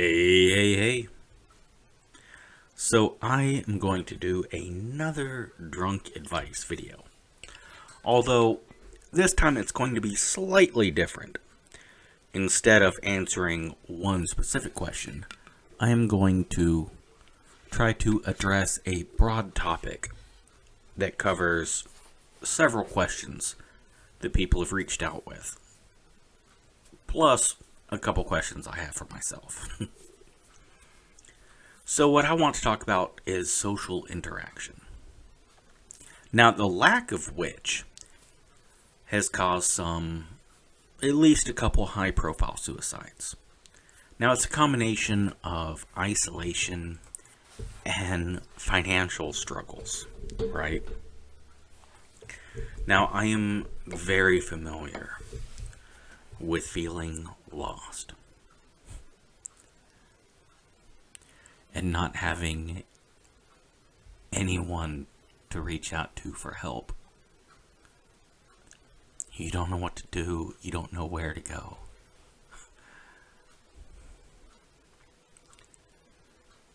Hey. So I am going to do another drunk advice video. Although, this time it's going to be slightly different. Instead of answering one specific question, I am going to try to address a broad topic that covers several questions that people have reached out with. Plus, a couple questions I have for myself. So what I want to talk about is social interaction. Now, the lack of which has caused at least a couple high-profile suicides. Now, it's a combination of isolation and financial struggles, right? Now, I am very familiar with feeling lost and not having anyone to reach out to for help. You don't know what to do. You don't know where to go.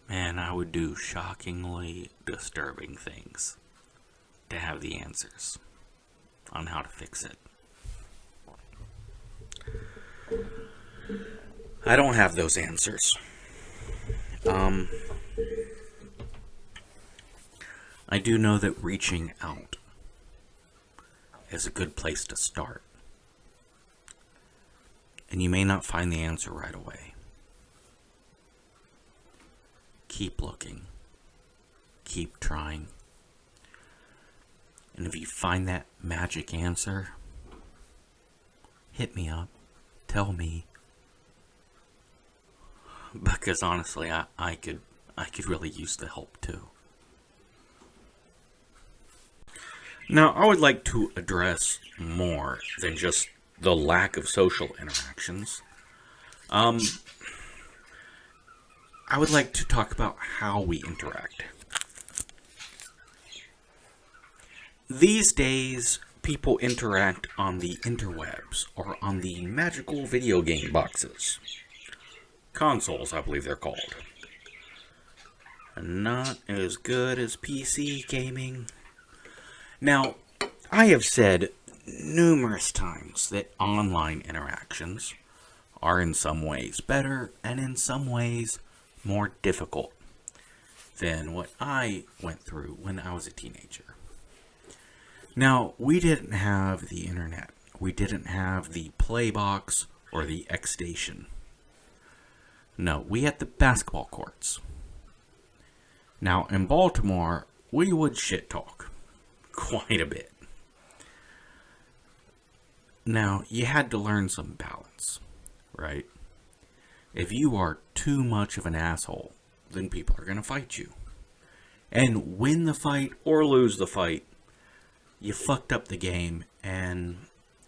Man, I would do shockingly disturbing things to have the answers on how to fix it. I don't have those answers. I do know that reaching out is a good place to start. And you may not find the answer right away. Keep looking. Keep trying. And if you find that magic answer, hit me up. Tell me. Because honestly, I could really use the help too. Now, I would like to address more than just the lack of social interactions. I would like to talk about how we interact. These days, people interact on the interwebs or on the magical video game boxes. Consoles, I believe they're called. Not as good as PC gaming. Now, I have said numerous times that online interactions are in some ways better and in some ways more difficult than what I went through when I was a teenager. Now, we didn't have the internet. We didn't have the Playbox or the X-Station. No, we had the basketball courts. Now, in Baltimore, we would shit talk quite a bit. Now, you had to learn some balance, right? If you are too much of an asshole, then people are going to fight you. And win the fight or lose the fight, you fucked up the game and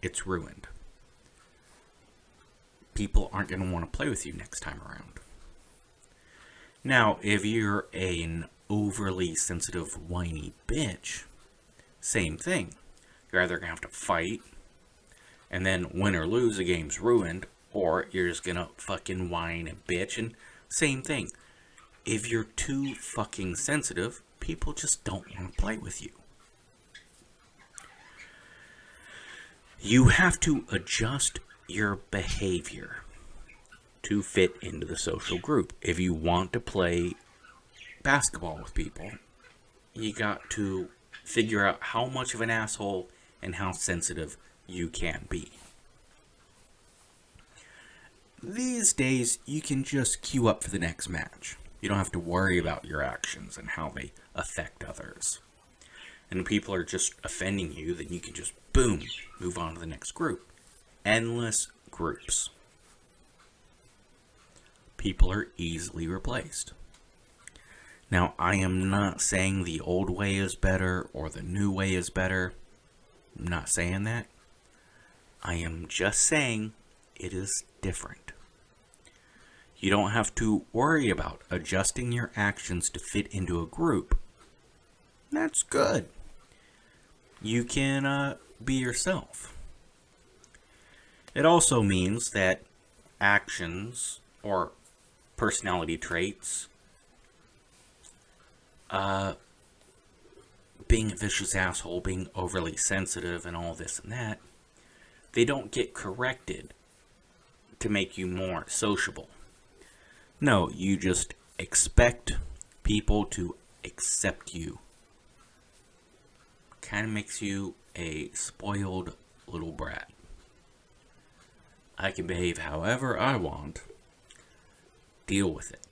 it's ruined. People aren't going to want to play with you next time around. Now, if you're an overly sensitive, whiny bitch, same thing. You're either going to have to fight, and then win or lose, the game's ruined, or you're just going to fucking whine and bitch, and same thing. If you're too fucking sensitive, people just don't want to play with you. You have to adjust your behavior to fit into the social group. If you want to play basketball with people, you got to figure out how much of an asshole and how sensitive you can be. These days, you can just queue up for the next match. You don't have to worry about your actions and how they affect others. And if people are just offending you, then you can just, boom, move on to the next group. Endless groups. People are easily replaced. Now, I am not saying the old way is better or the new way is better. I'm not saying that. I am just saying it is different. You don't have to worry about adjusting your actions to fit into a group. That's good. You can be yourself. It also means that actions or personality traits, being a vicious asshole, being overly sensitive, and all this and that, they don't get corrected to make you more sociable. No, you just expect people to accept you. Kind of makes you a spoiled little brat. I can behave however I want. Deal with it.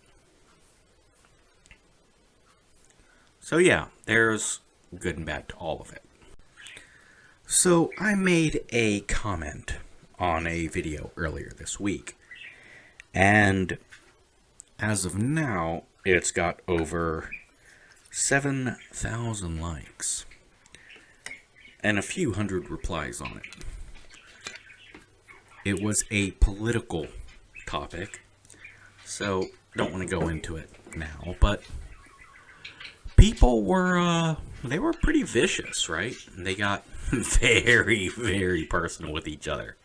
So yeah, there's good and bad to all of it. So I made a comment on a video earlier this week, and as of now, it's got over 7,000 likes and a few hundred replies on it. It was a political topic, so don't want to go into it now, but people were, they were pretty vicious, right? And they got very, very personal with each other.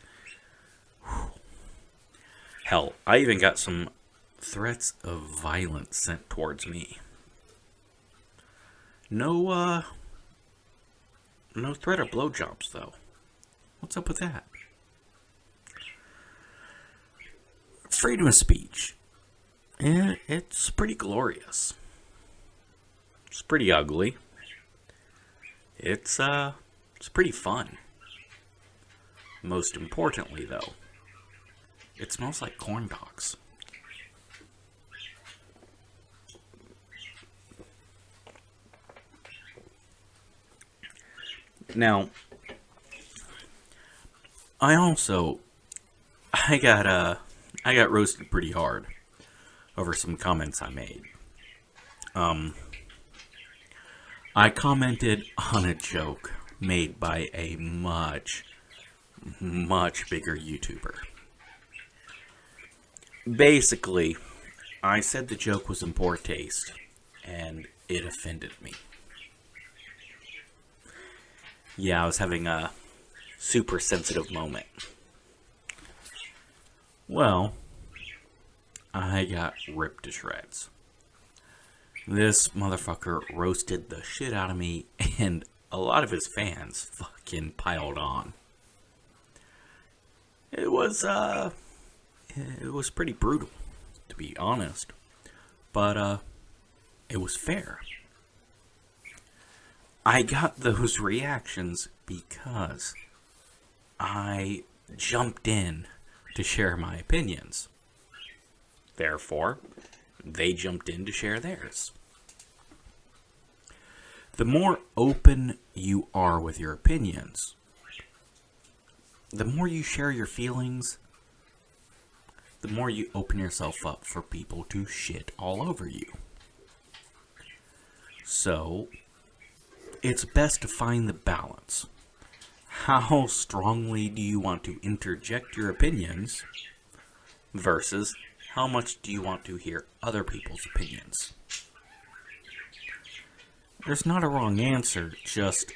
Hell, I even got some threats of violence sent towards me. No threat of blowjobs, though. What's up with that? Freedom of speech. It's pretty glorious. It's pretty ugly. It's pretty fun. Most importantly, though, it smells like corn dogs. Now, I got roasted pretty hard over some comments I made. I commented on a joke made by a much, much bigger YouTuber. Basically, I said the joke was in poor taste, and it offended me. Yeah, I was having a super sensitive moment. Well, I got ripped to shreds. This motherfucker roasted the shit out of me, and a lot of his fans fucking piled on. It was pretty brutal, to be honest. But, it was fair. I got those reactions because I jumped in to share my opinions. Therefore, they jumped in to share theirs. The more open you are with your opinions, the more you share your feelings, the more you open yourself up for people to shit all over you. So, it's best to find the balance. How strongly do you want to interject your opinions versus how much do you want to hear other people's opinions? There's not a wrong answer, just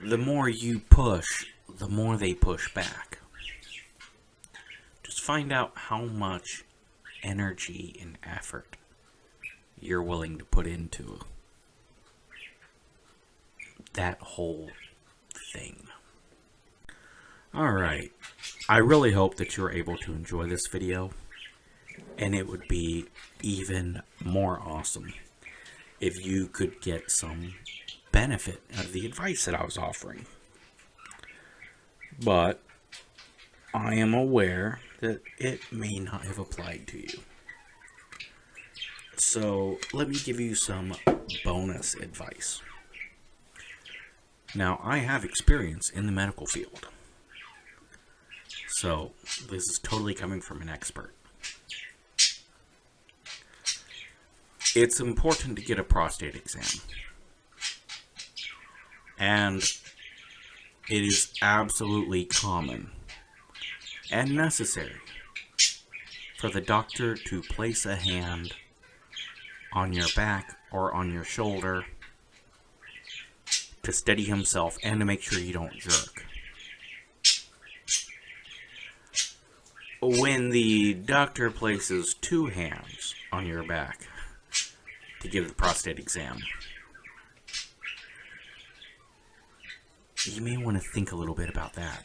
the more you push, the more they push back. Just find out how much energy and effort you're willing to put into that whole thing. Alright, I really hope that you're able to enjoy this video, and it would be even more awesome if you could get some benefit out of the advice that I was offering. But I am aware that it may not have applied to you. So let me give you some bonus advice. Now, I have experience in the medical field, so this is totally coming from an expert. It's important to get a prostate exam, and it is absolutely common and necessary for the doctor to place a hand on your back or on your shoulder to steady himself and to make sure you don't jerk. when the doctor places 2 hands on your back to give the prostate exam, you may want to think a little bit about that.